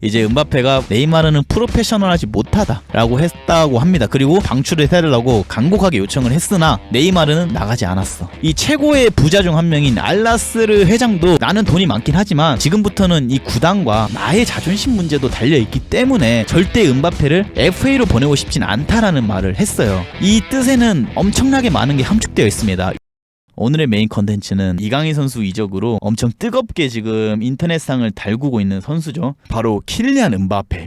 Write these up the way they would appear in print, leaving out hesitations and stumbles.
이제 음바페가 네이마르는 프로페셔널하지 못하다라고 했다고 합니다. 그리고 방출을 해달라고 간곡하게 요청을 했으나 네이마르는 나가지 않았어. 이 최고의 부자 중 한 명인 알나스르 회장도 나는 돈이 많긴 하지만 지금부터는 이 구단과 나의 자존심 문제도 달려있기 때문에 절대 음바페를 FA로 보내고 싶진 않다라는 말을 했어요. 이 뜻에는 엄청나게 많은 게 함축되어 있습니다. 오늘의 메인 컨텐츠는 이강인 선수 이적으로 엄청 뜨겁게 지금 인터넷상을 달구고 있는 선수죠. 바로 킬리안 음바페.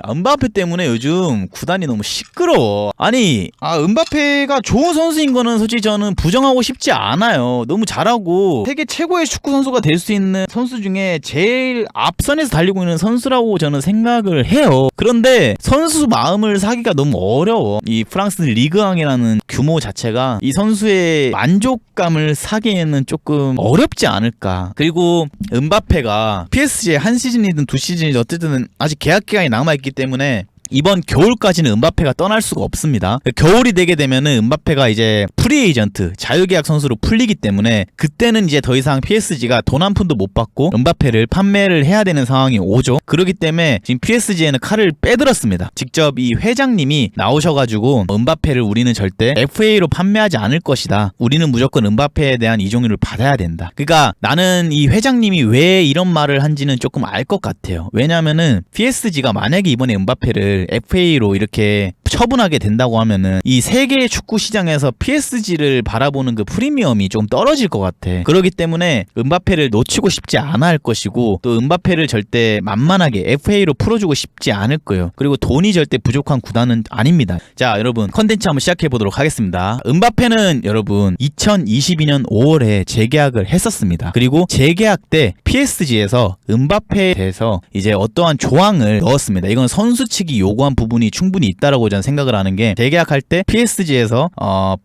음바페 때문에 요즘 구단이 너무 시끄러워. 아니 음바페가 좋은 선수인 거는 솔직히 저는 부정하고 싶지 않아요. 너무 잘하고 세계 최고의 축구 선수가 될 수 있는 선수 중에 제일 앞선에서 달리고 있는 선수라고 저는 생각을 해요. 그런데 선수 마음을 사기가 너무 어려워. 이 프랑스 리그왕이라는 규모 자체가 이 선수의 만족감을 사기에는 조금 어렵지 않을까. 그리고 음바페가 PSG에 한 시즌이든 두 시즌이든 어쨌든 아직 계약 기간이 남아있기 때문에 이번 겨울까지는 음바페가 떠날 수가 없습니다. 겨울이 되게 되면은 음바페가 이제 프리에이전트, 자유계약 선수로 풀리기 때문에 그때는 이제 더 이상 PSG가 돈 한 푼도 못 받고 음바페를 판매를 해야 되는 상황이 오죠. 그렇기 때문에 지금 PSG에는 칼을 빼들었습니다. 직접 이 회장님이 나오셔가지고 음바페를 우리는 절대 FA로 판매하지 않을 것이다. 우리는 무조건 음바페에 대한 이적료를 받아야 된다. 그러니까 나는 이 회장님이 왜 이런 말을 한지는 조금 알 것 같아요. 왜냐면은 PSG가 만약에 이번에 음바페를 FA로 이렇게 처분하게 된다고 하면은 이 세계 축구 시장에서 PSG를 바라보는 그 프리미엄이 좀 떨어질 것 같아. 그렇기 때문에 음바페를 놓치고 싶지 않아 할 것이고 또 음바페를 절대 만만하게 FA로 풀어주고 싶지 않을 거예요. 그리고 돈이 절대 부족한 구단은 아닙니다. 자, 여러분 컨텐츠 한번 시작해 보도록 하겠습니다. 음바페는 여러분 2022년 5월에 재계약을 했었습니다. 그리고 재계약 때 PSG에서 음바페에 대해서 이제 어떠한 조항을 넣었습니다. 이건 선수 측이 요구한 부분이 충분히 있다라고 저는 생각을 하는 게 재계약할 때 PSG에서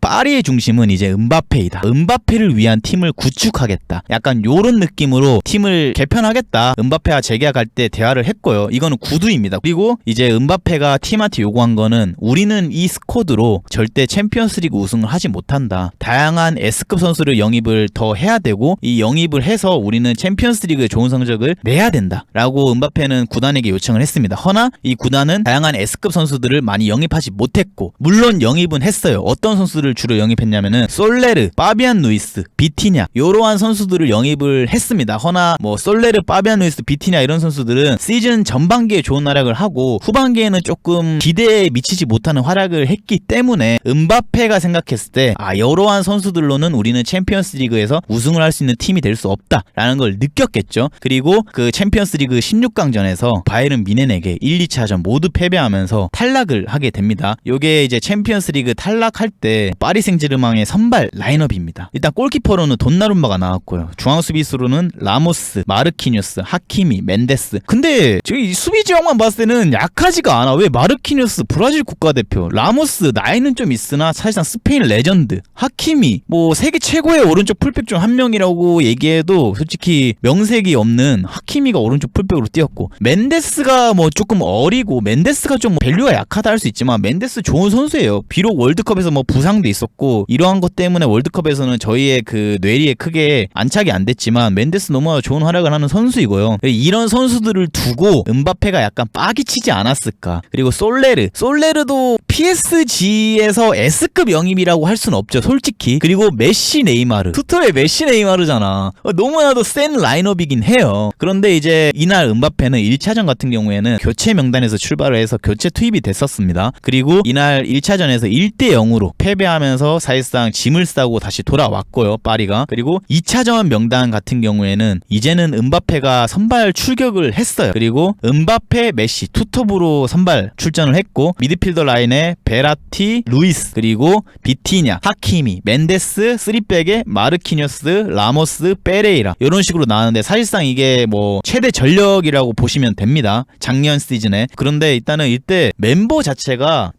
파리의 중심은 이제 음바페이다. 음바페를 위한 팀을 구축하겠다. 약간 요런 느낌으로 팀을 개편하겠다. 음바페와 재계약할 때 대화를 했고요. 이거는 구두입니다. 그리고 이제 음바페가 팀한테 요구한 거는 우리는 이 스쿼드로 절대 챔피언스리그 우승을 하지 못한다. 다양한 S급 선수를 영입을 더 해야 되고 이 영입을 해서 우리는 챔피언스리그에 좋은 성적을 내야 된다. 라고 음바페는 구단에게 요청을 했습니다. 허나 이 구단은 다양한 S급 선수들을 많이 영입하지 못했고 물론 영입은 했어요. 어떤 선수를 주로 영입했냐면은 솔레르, 파비안 루이스, 비티냐 이러한 선수들을 영입을 했습니다. 허나 뭐 솔레르, 파비안 루이스, 비티냐 이런 선수들은 시즌 전반기에 좋은 활약을 하고 후반기에는 조금 기대에 미치지 못하는 활약을 했기 때문에 음바페가 생각했을 때 이러한 선수들로는 우리는 챔피언스리그에서 우승을 할 수 있는 팀이 될 수 없다라는 걸 느꼈겠죠. 그리고 그 챔피언스리그 16강전에서 바이에른 뮌헨에게 1, 2차전 모두 패배하면서 탈락을 하게 됩니다. 요게 이제 챔피언스리그 탈락할 때 파리 생제르맹의 선발 라인업입니다. 일단 골키퍼로는 돈나룸마가 나왔고요. 중앙 수비수로는 라모스, 마르키뉴스, 하키미, 멘데스. 근데 저기 수비 지형만 봤을 때는 약하지가 않아. 왜 마르키뉴스, 브라질 국가대표, 라모스 나이는 좀 있으나 사실상 스페인 레전드, 하키미 뭐 세계 최고의 오른쪽 풀백 중 한 명이라고 얘기해도 솔직히 명색이 없는 하키미가 오른쪽 풀백으로 뛰었고 멘데스가 뭐 조금 어리고 멘데스가 좀 밸류가 약하다 할 수 있지만 멘데스 좋은 선수예요. 비록 월드컵에서 뭐 부상도 있었고 이러한 것 때문에 월드컵에서는 저희의 그 뇌리에 크게 안착이 안 됐지만 멘데스 너무 좋은 활약을 하는 선수이고요. 이런 선수들을 두고 음바페가 약간 빠기치지 않았을까. 그리고 솔레르도 PSG에서 S급 영입이라고 할 수는 없죠 솔직히. 그리고 메시, 네이마르, 투톱의 메시, 네이마르잖아. 너무나도 센 라인업이긴 해요. 그런데 이제 이날 음바페는 1차전 같은 경우에는 교체 명단에서 출발을 해서 교체 투입이 됐었습니다. 그리고 이날 1차전에서 1대0으로 패배하면서 사실상 짐을 싸고 다시 돌아왔고요 파리가. 그리고 2차전 명단 같은 경우에는 이제는 음바페가 선발 출격을 했어요. 그리고 음바페, 메시 투톱으로 선발 출전을 했고 미드필더 라인에 베라티, 루이스 그리고 비티냐, 하키미, 멘데스, 3백에 마르키뉴스, 라모스, 페레이라 이런 식으로 나왔는데 사실상 이게 뭐 최대 전력이라고 보시면 됩니다. 작년 시즌에. 그런데 일단은 이때 멤버 자체가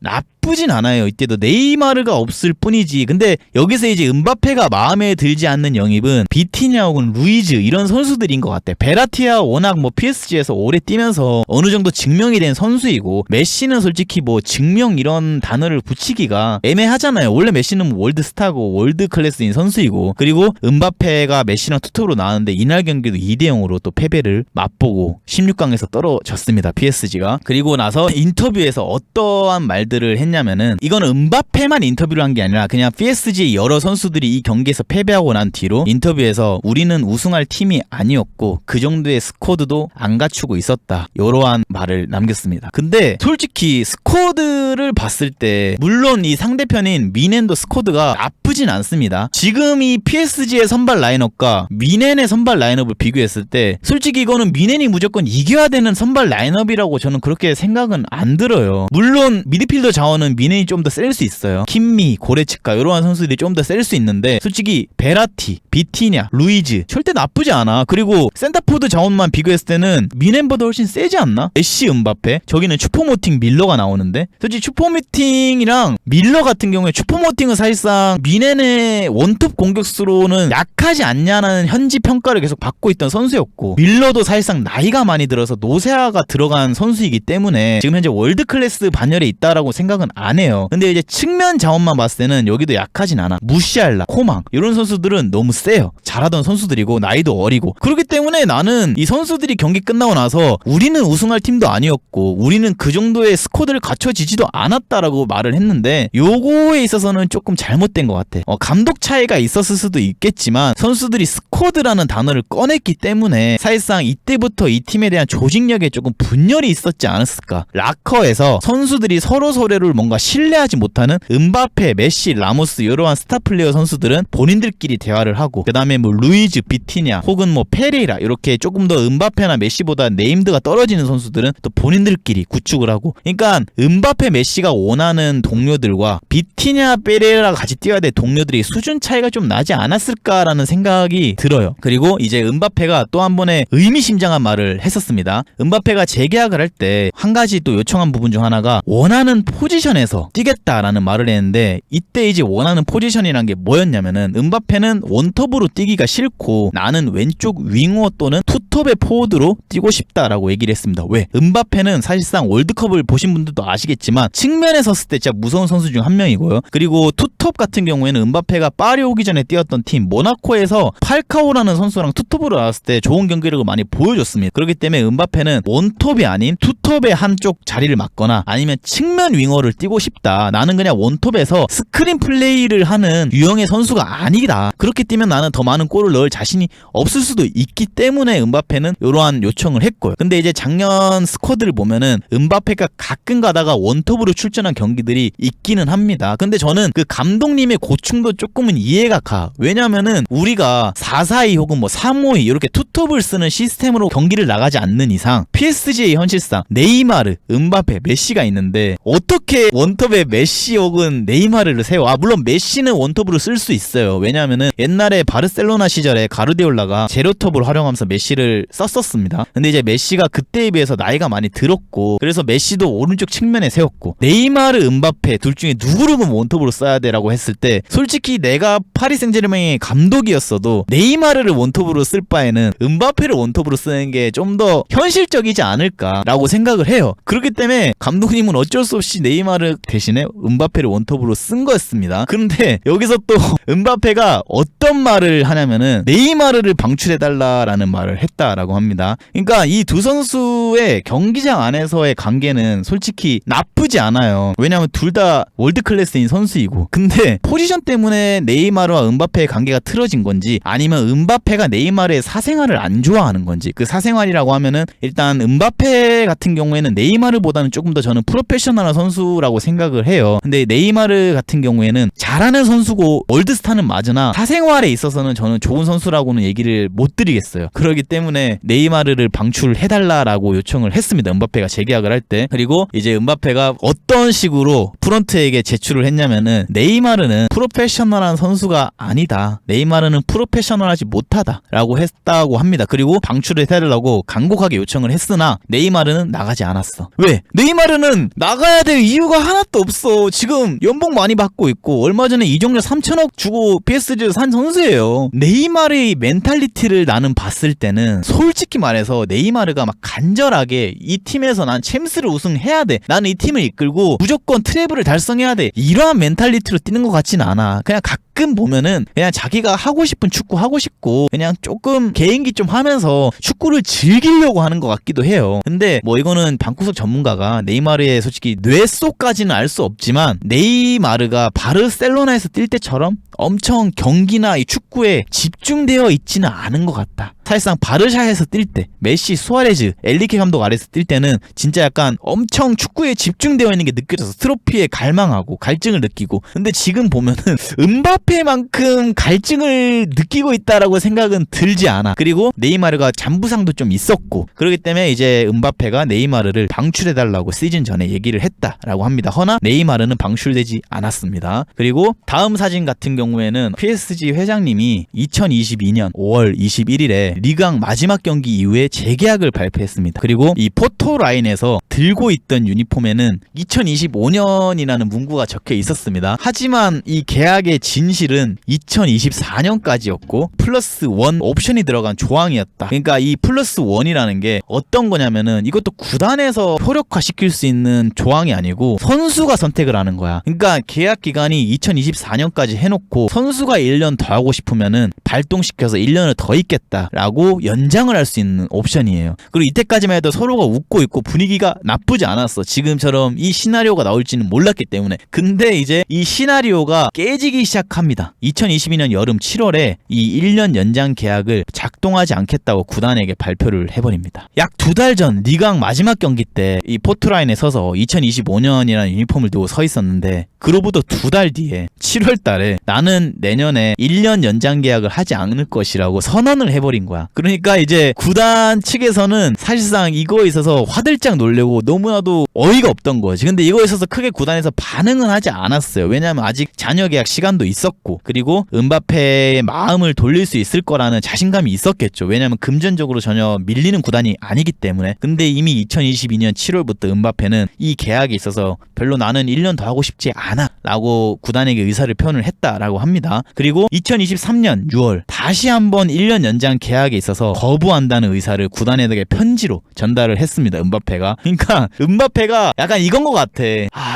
나쁘진 않아요. 이때도 네이마르가 없을 뿐이지. 근데 여기서 이제 음바페가 마음에 들지 않는 영입은 비티냐 혹은 루이즈 이런 선수들인 것 같아. 베라티아 워낙 뭐 PSG에서 오래 뛰면서 어느 정도 증명이 된 선수이고, 메시는 솔직히 뭐 증명 이런 단어를 붙이기가 애매하잖아요. 원래 메시는 월드 스타고 월드 클래스인 선수이고, 그리고 음바페가 메시랑 투톱으로 나왔는데 이날 경기도 2대0으로 또 패배를 맛보고 16강에서 떨어졌습니다. PSG가. 그리고 나서 인터뷰에서 어떠한 말들을 했냐면은, 이거는 음바페만 인터뷰를 한 게 아니라 그냥 PSG 여러 선수들이 이 경기에서 패배하고 난 뒤로 인터뷰에서 우리는 우승할 팀이 아니었고 그 정도의 스쿼드도 안 갖추고 있었다, 이러한 말을 남겼습니다. 근데 솔직히 스쿼드를 봤을 때 물론 이 상대편인 미넨도 스쿼드가 나쁘진 않습니다. 지금 이 PSG의 선발 라인업과 미넨의 선발 라인업을 비교했을 때 솔직히 이거는 미넨이 무조건 이겨야 되는 선발 라인업이라고 저는 그렇게 생각은 안 들어요. 물론 미드필더 자원은 미넨이 좀 더 셀 수 있어요. 킴미, 고레츠카 이러한 선수들이 좀 더 셀 수 있는데 솔직히 베라티, 비티냐, 루이즈 절대 나쁘지 않아. 그리고 센터포드 자원만 비교했을 때는 미넨보다 훨씬 세지 않나? 메시, 음바페, 저기는 슈퍼모팅 밀러가 나오는데, 솔직히 슈퍼모팅이랑 밀러 같은 경우에 슈퍼모팅은 사실상 미넨의 원톱 공격수로는 약하지 않냐는 현지 평가를 계속 받고 있던 선수였고, 밀러도 사실상 나이가 많이 들어서 노세아가 들어간 선수이기 때문에 지금 현재 월드 클래스 반열에 있다라고 생각은 안 해요. 근데 이제 측면 자원만 봤을 때는 여기도 약하진 않아. 무시알라, 코망 이런 선수들은 너무 세요. 잘하던 선수들이고 나이도 어리고. 그렇기 때문에 나는 이 선수들이 경기 끝나고 나서 우리는 우승할 팀도 아니었고 우리는 그 정도의 스쿼드를 갖춰지지도 않았다라고 말을 했는데, 요거에 있어서는 조금 잘못된 것 같아. 감독 차이가 있었을 수도 있겠지만 선수들이 스쿼드라는 단어를 꺼냈기 때문에 사실상 이때부터 이 팀에 대한 조직력에 조금 분열이 있었지 않았을까. 라커에서 선수들이 서로서로를 뭔가 신뢰하지 못하는 음바페, 메시, 라모스 이러한 스타 플레이어 선수들은 본인들끼리 대화를 하고, 그 다음에 뭐 루이즈, 비티냐 혹은 뭐 페레이라 이렇게 조금 더 음바페나 메시보다 네임드가 떨어지는 선수들은 또 본인들끼리 구축을 하고, 그러니까 음바페, 메시가 원하는 동료들과 비티냐, 페레이라가 같이 뛰어야 될 동료들이 수준 차이가 좀 나지 않았을까라는 생각이 들어요. 그리고 이제 음바페가 또 한 번의 의미심장한 말을 했었습니다. 음바페가 재계약을 할 때 한 가지 또 요청한 부분 중 하나가 원하는 포지션에서 뛰겠다라는 말을 했는데, 이때 이제 원하는 포지션이란 게 뭐였냐면은, 음바페는 원톱으로 뛰기가 싫고 나는 왼쪽 윙어 또는 투톱의 포워드로 뛰고 싶다라고 얘기를 했습니다. 왜? 음바페는 사실상 월드컵을 보신 분들도 아시겠지만 측면에 섰을 때 진짜 무서운 선수 중 한 명이고요. 그리고 투톱 같은 경우에는 음바페가 파리 오기 전에 뛰었던 팀 모나코에서 팔카오라는 선수랑 투톱으로 나왔을 때 좋은 경기력을 많이 보여줬습니다. 그렇기 때문에 음바페는 원톱이 아닌 투톱의 한쪽 자리를 맡거나 아니면 측면 윙어를 뛰고 싶다. 나는 그냥 원톱에서 스크린 플레이를 하는 유형의 선수가 아니다. 그렇게 뛰면 나는 더 많은 골을 넣을 자신이 없을 수도 있기 때문에 음바페는 이러한 요청을 했고요. 근데 이제 작년 스쿼드를 보면은 음바페가 가끔 가다가 원톱으로 출전한 경기들이 있기는 합니다. 근데 저는 그 감독님의 고충도 조금은 이해가 가. 왜냐면은 우리가 4-4-2 혹은 뭐 3-5-2 이렇게 투톱을 쓰는 시스템으로 경기를 나가지 않는 이상 PSG의 현실상 네이마르, 음바페, 메시가 있는데 어떻게 원톱에 메시 혹은 네이마르를 세워? 물론 메시는 원톱으로 쓸 수 있어요. 왜냐면은 옛날에 바르셀로나 시절에 가르디올라가 제로톱을 활용하면서 메시를 썼었습니다. 근데 이제 메시가 그때에 비해서 나이가 많이 들었고, 그래서 메시도 오른쪽 측면에 세웠고, 네이마르, 음바페 둘 중에 누구를 원톱으로 써야 돼라고 했을 때 솔직히 내가 파리 생제르맹의 감독이었어도 네이마르를 원톱으로 쓸 바에는 음바페를 원톱으로 쓰는 게 좀 더 현실적이지 않을까라고 생각을 해요. 그렇기 때문에 감독님은 어쩔 수 없이 네이마르 대신에 음바페를 원톱으로 쓴 거였습니다. 그런데 여기서 또 음바페가 어떤 말을 하냐면은 네이마르를 방출해달라라는 말을 했다라고 합니다. 그러니까 이 두 선수의 경기장 안에서의 관계는 솔직히 나쁘지 않아요. 왜냐하면 둘 다 월드 클래스인 선수이고, 근데 포지션 때문에 네이마르와 음바페의 관계가 틀어진 건지 아니면 음바페가 네이마르의 사생활을 안 좋아하는 건지, 그 사생활이라고 하면은 일단 음바페 같은 경우에는 네이마르보다는 조금 더 저는 프로페셔널한 선수라고 생각을 해요. 근데 네이마르 같은 경우에는 잘하는 선수고 월드스타는 맞으나 사생활에 있어서는 저는 좋은 선수라고는 얘기를 못 드리겠어요. 그렇기 때문에 네이마르를 방출해달라라고 요청을 했습니다. 음바페가 재계약을 할 때. 그리고 이제 음바페가 어떤 식으로 프런트에게 제출을 했냐면은, 네이마르는 프로페셔널한 선수가 아니다. 네이마르는 프로페셔널하지 못하다라고 했다고 합니다. 그리고 방출을 해달라고 간곡하게 요청을 했으나 네이마르는 나가지 않았어. 왜? 네이마르는 나가야 될 이유가 하나도 없어. 지금 연봉 많이 받고 있고 얼마 전에 이적료 3천억 주고 PSG를 산 선수예요. 네이마르의 멘탈리티를 나는 봤을 때는 솔직히 말해서 네이마르가 막 간절하게 이 팀에서 난 챔스를 우승해야 돼. 나는 이 팀을 이끌고 무조건 트래블을 달성해야 돼. 이러한 멘탈리티로 뛰는 것 같진 않아. 그냥 가끔 보면은 그냥 자기가 하고 싶은 축구 하고 싶고 그냥 조금 개인기 좀 하면서 축구를 즐기려고 하는 것 같기도 해요. 근데 뭐 이거는 방구석 전문가가 네이마르의 솔직히 뇌 속까지는 알 수 없지만 네이마르가 바르셀로나에서 뛸 때처럼 엄청 경기나 이 축구에 집중되어 있지는 않은 것 같다. 사실상 바르샤에서 뛸 때 메시, 수아레즈, 엘리케 감독 아래에서 뛸 때는 진짜 약간 엄청 축구에 집중되어 있는 게 느껴져서 트로피에 갈망하고 갈증을 느끼고, 근데 지금 보면은 음바페만큼 갈증을 느끼고 있다라고 생각은 들지 않아. 그리고 네이마르가 잔부상도 좀 있었고 그렇기 때문에 이제 음바페가 네이마르를 방출해달라고 시즌 전에 얘기를 했다라고 합니다. 허나 네이마르는 방출되지 않았습니다. 그리고 다음 사진 같은 경우에는 PSG 회장님이 2022년 5월 21일에 리강 마지막 경기 이후에 재계약을 발표했습니다. 그리고 이 포토 라인에서 들고 있던 유니폼에는 2025년이라는 문구가 적혀 있었습니다. 하지만 이 계약의 진실은 2024년까지였고 플러스 1 옵션이 들어간 조항이었다. 그러니까 이 플러스 1이라는 게 어떤 거냐면은 이것도 구단에서 효력화시킬 수 있는 조항이 아니고 선수가 선택을 하는 거야. 그러니까 계약 기간이 2024년까지 해놓고 선수가 1년 더 하고 싶으면은 발동시켜서 1년을 더 있겠다라고 연장을 할 수 있는 옵션이에요. 그리고 이때까지만 해도 서로가 웃고 있고 분위기가 나쁘지 않았어. 지금처럼 이 시나리오가 나올지는 몰랐기 때문에. 근데 이제 이 시나리오가 깨지기 시작합니다. 2022년 여름 7월에 이 1년 연장 계약을 작동하지 않겠다고 구단에게 발표를 해버립니다. 약 2달 전 리강 마지막 경기 때 이 포트라인에 서서 2025년이라는 유니폼을 두고 서 있었는데 그로부터 2달 뒤에 7월 달에 나는 내년에 1년 연장 계약을 하지 않을 것이라고 선언을 해버린 거야. 그러니까 이제 구단 측에서는 사실상 이거에 있어서 화들짝 놀래고 너무나도 어이가 없던 거지. 근데 이거에 있어서 크게 구단에서 반응은 하지 않았어요. 왜냐하면 아직 잔여 계약 시간도 있었고 그리고 음바페의 마음을 돌릴 수 있을 거라는 자신감이 있었겠죠. 왜냐하면 금전적으로 전혀 밀리는 구단이 아니기 때문에. 근데 이미 2022년 7월부터 음바페는 이 계약에 있어서 별로 나는 1년 더 하고 싶지 않아 라고 구단에게 의사를 표현을 했다라고 합니다. 그리고 2023년 6월 다시 한번 1년 연장 계약에 있어서 거부한다는 의사를 구단에게 편지로 전달을 했습니다. 음바페가. 그러니까 음바페가 약간 이건 것 같아.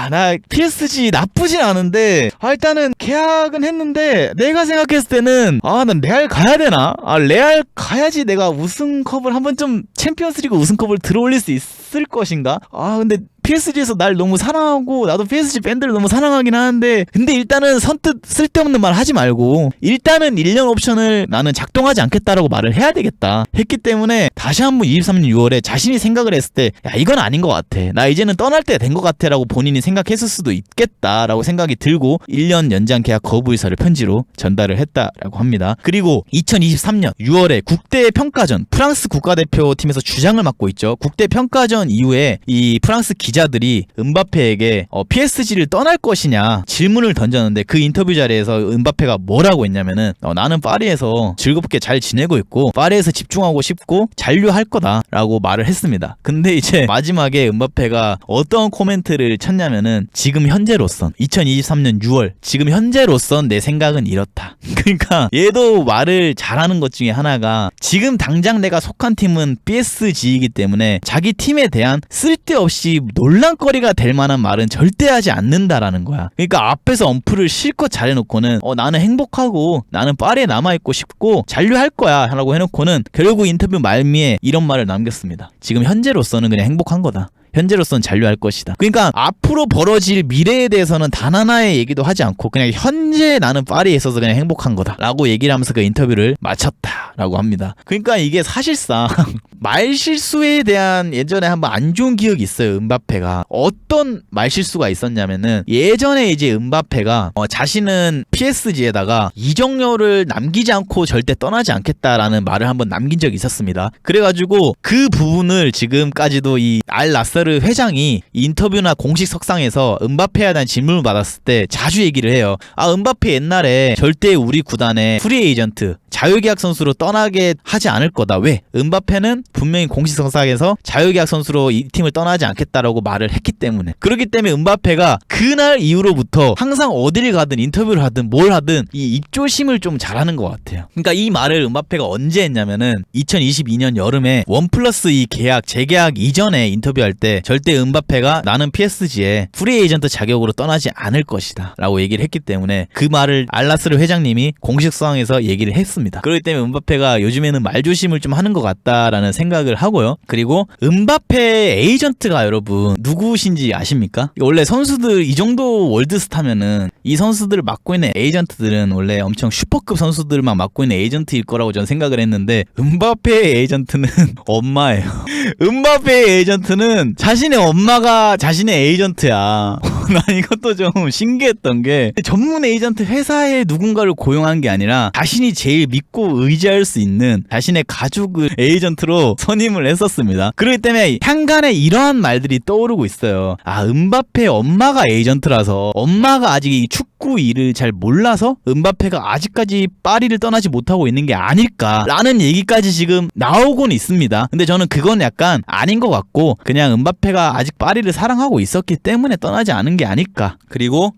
나 PSG 나쁘진 않은데 일단은 계약은 했는데 내가 생각했을 때는 난 레알 가야 되나? 레알 가야지 내가 우승컵을 한번 좀 챔피언스리그 우승컵을 들어올릴 수 있을 것인가? 근데 PSG에서 날 너무 사랑하고 나도 PSG 팬들을 너무 사랑하긴 하는데 근데 일단은 선뜻 쓸데없는 말 하지 말고 일단은 1년 옵션을 나는 작동하지 않겠다라고 말을 해야 되겠다 했기 때문에 다시 한번 23년 6월에 자신이 생각을 했을 때 이건 아닌 것 같아. 나 이제는 떠날 때 된 것 같아 라고 본인이 생각했을 수도 있겠다라고 생각이 들고 1년 연장 계약 거부 의사를 편지로 전달을 했다라고 합니다. 그리고 2023년 6월에 국대 평가전 프랑스 국가대표팀에서 주장을 맡고 있죠. 국대 평가전 이후에 이 프랑스 기자들이 음바페에게 PSG를 떠날 것이냐 질문을 던졌는데 그 인터뷰 자리에서 음바페가 뭐라고 했냐면은 나는 파리에서 즐겁게 잘 지내고 있고 파리에서 집중하고 싶고 잔류할 거다라고 말을 했습니다. 근데 이제 마지막에 음바페가 어떤 코멘트를 쳤냐면은 지금 현재로선 2023년 6월 지금 현재로선 내 생각은 이렇다. 그러니까 얘도 말을 잘하는 것 중에 하나가 지금 당장 내가 속한 팀은 PSG이기 때문에 자기 팀에 대한 쓸데없이 논란거리가 될 만한 말은 절대 하지 않는다라는 거야. 그러니까 앞에서 엄프를 실컷 잘해놓고는 나는 행복하고 나는 파리에 남아있고 싶고 잔류할 거야 라고 해놓고는 결국 인터뷰 말미에 이런 말을 남겼습니다. 지금 현재로서는 그냥 행복한 거다. 현재로서는 잔류할 것이다. 그러니까 앞으로 벌어질 미래에 대해서는 단 하나의 얘기도 하지 않고 그냥 현재 나는 파리에 있어서 그냥 행복한 거다 라고 얘기를 하면서 그 인터뷰를 마쳤다라고 합니다. 그러니까 이게 사실상 말실수에 대한 예전에 한번 안 좋은 기억이 있어요. 음바페가 어떤 말실수가 있었냐면은 예전에 이제 음바페가 자신은 PSG에다가 이적료를 남기지 않고 절대 떠나지 않겠다라는 말을 한번 남긴 적이 있었습니다. 그래가지고 그 부분을 지금까지도 이 알 나스르 회장이 인터뷰나 공식 석상에서 음바페에 대한 질문을 받았을 때 자주 얘기를 해요. 아, 음바페 옛날에 절대 우리 구단에 프리 에이전트 자유계약 선수로 떠나게 하지 않을 거다. 왜? 음바페는 분명히 공식 석상에서 자유계약 선수로 이 팀을 떠나지 않겠다라고 말을 했기 때문에. 그렇기 때문에 음바페가 그날 이후로부터 항상 어디를 가든 인터뷰를 하든 뭘 하든 이 입조심을 좀 잘하는 것 같아요. 그러니까 이 말을 음바페가 언제 했냐면은 2022년 여름에 1+2 계약 재계약 이전에 인터뷰할 때 절대 음바페가 나는 PSG에 프리 에이전트 자격으로 떠나지 않을 것이다 라고 얘기를 했기 때문에 그 말을 알나스르 회장님이 공식 석상에서 얘기를 했습니다. 그렇기 때문에 음바페가 요즘에는 말조심을 좀 하는 것 같다라는 생각을 하고요. 그리고 음바페 에이전트가 여러분 누구신지 아십니까? 원래 선수들 이 정도 월드스타면은 이 선수들을 맡고 있는 에이전트들은 원래 엄청 슈퍼급 선수들만 맡고 있는 에이전트일 거라고 저는 생각을 했는데 음바페 에이전트는 엄마예요. 음바페 에이전트는 자신의 엄마가 자신의 에이전트야. 난 이것도 좀 신기했던 게 전문 에이전트 회사에 누군가를 고용한 게 아니라 자신이 제일 믿고 의지할 수 있는 자신의 가족을 에이전트로 선임을 했었습니다. 그렇기 때문에 향간에 이러한 말들이 떠오르고 있어요. 아, 음바페 엄마가 에이전트라서 엄마가 아직 이 축구 일을 잘 몰라서 음바페가 아직까지 파리를 떠나지 못하고 있는 게 아닐까라는 얘기까지 지금 나오곤 있습니다. 근데 저는 그건 약간 아닌 것 같고 그냥 음바페가 아직 파리를 사랑하고 있었기 때문에 떠나지 않은 게 아닐까. 그리고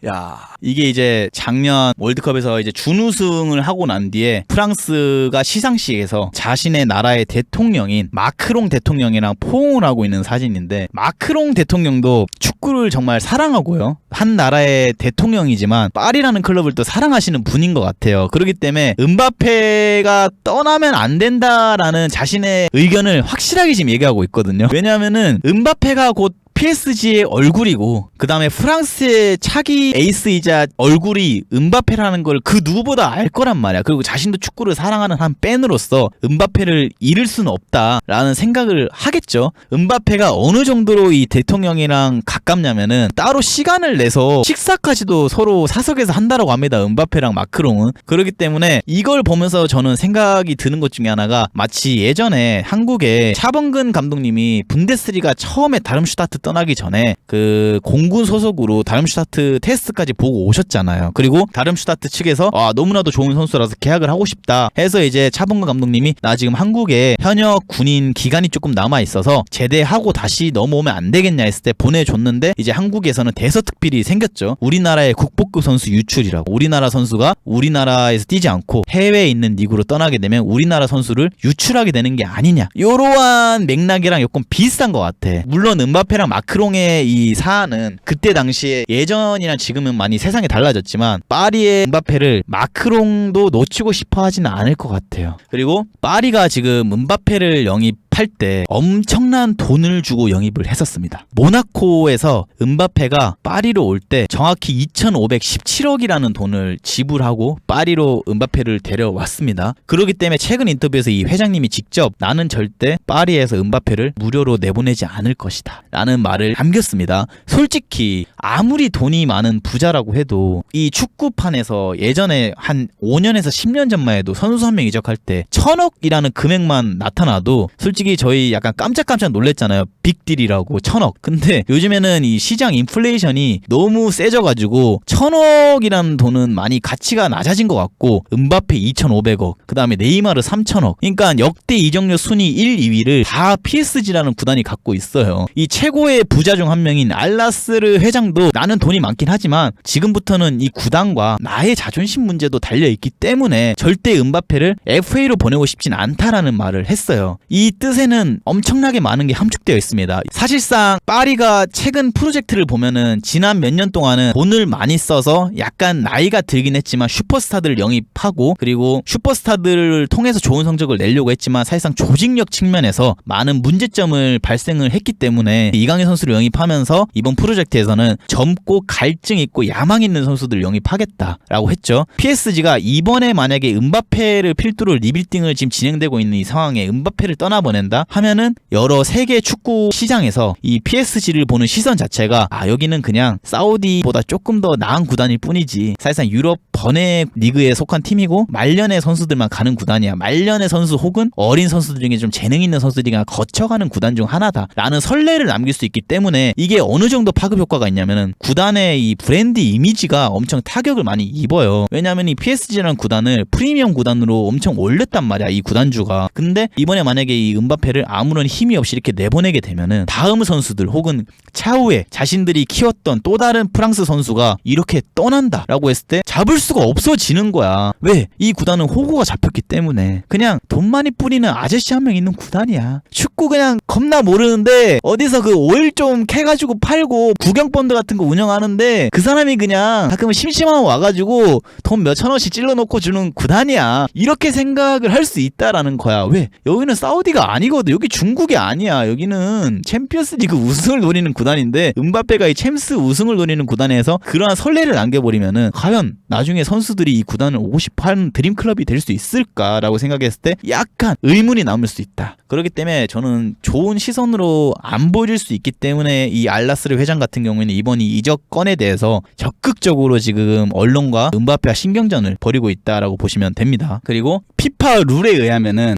이게 이제 작년 월드컵에서 이제 준우승을 하고 난 뒤에 프랑스가 시상식에서 자신의 나라의 대통령인 마크롱 대통령이랑 포옹을 하고 있는 사진인데 마크롱 대통령도 축구를 정말 사랑하고요. 한 나라의 대통령이지만 파리라는 클럽을 또 사랑하시는 분인 것 같아요. 그렇기 때문에 음바페가 떠나면 안 된다라는 자신의 의견을 확실하게 지금 얘기하고 있거든요. 왜냐하면은 음바페가 곧 PSG의 얼굴이고 그 다음에 프랑스의 차기 에이스이자 얼굴이 음바페라는 걸 그 누구보다 알 거란 말이야. 그리고 자신도 축구를 사랑하는 한 팬으로서 음바페를 잃을 수는 없다라는 생각을 하겠죠. 음바페가 어느 정도로 이 대통령이랑 가깝냐면은 따로 시간을 내서 식사까지도 서로 사석에서 한다라고 합니다. 음바페랑 마크롱은. 그렇기 때문에 이걸 보면서 저는 생각이 드는 것 중에 하나가 마치 예전에 한국의 차범근 감독님이 분데스리가 처음에 다름슈타트 떠나기 전에 그 공군 소속으로 다름슈타트 테스트까지 보고 오셨잖아요. 그리고 다름슈타트 측에서 너무나도 좋은 선수라서 계약을 하고 싶다 해서 이제 차범근 감독님이 나 지금 한국에 현역 군인 기간이 조금 남아 있어서 제대하고 다시 넘어오면 안 되겠냐 했을 때 보내줬는데 이제 한국에서는 대서특필이 생겼죠. 우리나라의 국보급 선수 유출이라고. 우리나라 선수가 우리나라에서 뛰지 않고 해외에 있는 리그로 떠나게 되면 우리나라 선수를 유출하게 되는 게 아니냐. 이러한 맥락이랑 조금 비슷한 것 같아. 물론 음바페랑 마크롱의 이 사안은 그때 당시에 예전이랑 지금은 많이 세상이 달라졌지만 파리의 음바페를 마크롱도 놓치고 싶어 하지는 않을 것 같아요. 그리고 파리가 지금 음바페를 영입할 때 엄청난 돈을 주고 영입을 했었습니다. 모나코에서 음바페가 파리로 올 때 정확히 2,517억이라는 돈을 지불하고 파리로 음바페를 데려왔습니다. 그렇기 때문에 최근 인터뷰에서 이 회장님이 직접 나는 절대 파리에서 음바페를 무료로 내보내지 않을 것이다 라는 말을 남겼습니다. 솔직히 아무리 돈이 많은 부자라고 해도 이 축구판에서 예전에 한 5년에서 10년 전만 해도 선수 한 명 이적할 때 1,000억이라는 금액만 나타나도 솔직히 저희 약간 깜짝깜짝 놀랬잖아요. 빅딜이라고 1,000억. 근데 요즘에는 이 시장 인플레이션이 너무 세져가지고 1,000억이라는 돈은 많이 가치가 낮아진 것 같고 음바페 2,500억 그 다음에 네이마르 3,000억. 그러니까 역대 이적료 순위 1, 2위를 다 PSG라는 구단이 갖고 있어요. 이 최고의 부자 중 한 명인 알나스르 회장도 나는 돈이 많긴 하지만 지금부터는 이 구단과 나의 자존심 문제도 달려있기 때문에 절대 음바페를 FA로 보내고 싶진 않다라는 말을 했어요. 이 뜻에는 엄청나게 많은 게 함축되어 있습니다. 사실상 파리가 최근 프로젝트를 보면은 지난 몇 년 동안은 돈을 많이 써서 약간 나이가 들긴 했지만 슈퍼스타들을 영입하고 그리고 슈퍼스타들을 통해서 좋은 성적을 내려고 했지만 사실상 조직력 측면에서 많은 문제점을 발생을 했기 때문에 이강인 이강인 선수를 영입하면서 이번 프로젝트에서는 젊고 갈증 있고 야망 있는 선수들을 영입하겠다라고 했죠. PSG가 이번에 만약에 음바페를 필두로 리빌딩을 지금 진행되고 있는 이 상황에 음바페를 떠나보낸다 하면은 여러 세계 축구 시장에서 이 PSG를 보는 시선 자체가 여기는 그냥 사우디보다 조금 더 나은 구단일 뿐이지, 사실상 유럽 번외 리그에 속한 팀이고 말년의 선수들만 가는 구단이야, 말년의 선수 혹은 어린 선수들 중에 좀 재능 있는 선수들이 거쳐가는 구단 중 하나다라는 선례를 남길 수 있기 때문에 이게 어느 정도 파급 효과가 있냐면은 구단의 이 브랜드 이미지가 엄청 타격을 많이 입어요. 왜냐하면 이 PSG라는 구단을 프리미엄 구단으로 엄청 올렸단 말이야, 이 구단주가. 근데 이번에 만약에 이 음바페를 아무런 힘이 없이 이렇게 내보내게 되면은 다음 선수들 혹은 차후에 자신들이 키웠던 또 다른 프랑스 선수가 이렇게 떠난다라고 했을 때 잡을 수가 없어지는 거야. 왜? 이 구단은 호구가 잡혔기 때문에. 그냥 돈 많이 뿌리는 아저씨 한 명 있는 구단이야. 축구 그냥 겁나 모르는데 어디서 그 오일 좀 캐가지고 팔고 구경본드 같은 거 운영하는데 그 사람이 그냥 가끔은 심심하면 와가지고 돈 몇천 원씩 찔러놓고 주는 구단이야. 이렇게 생각을 할 수 있다라는 거야. 왜? 여기는 사우디가 아니거든. 여기 중국이 아니야. 여기는 챔피언스 리그 우승을 노리는 구단인데 음바페가 이 챔스 우승을 노리는 구단에서 그러한 선례를 남겨버리면은 과연 나중에 선수들이 이 구단을 오고 싶어하는 드림클럽이 될 수 있을까라고 생각했을 때 약간 의문이 남을 수 있다. 그렇기 때문에 저는 좋은 시선으로 안 보일 수 있기 때문에 이 알나스르 회장 같은 경우에는 이번 이 이적 건에 대해서 적극적으로 지금 언론과 음바페와 신경전을 벌이고 있다라고 보시면 됩니다. 그리고 피파 룰에 의하면은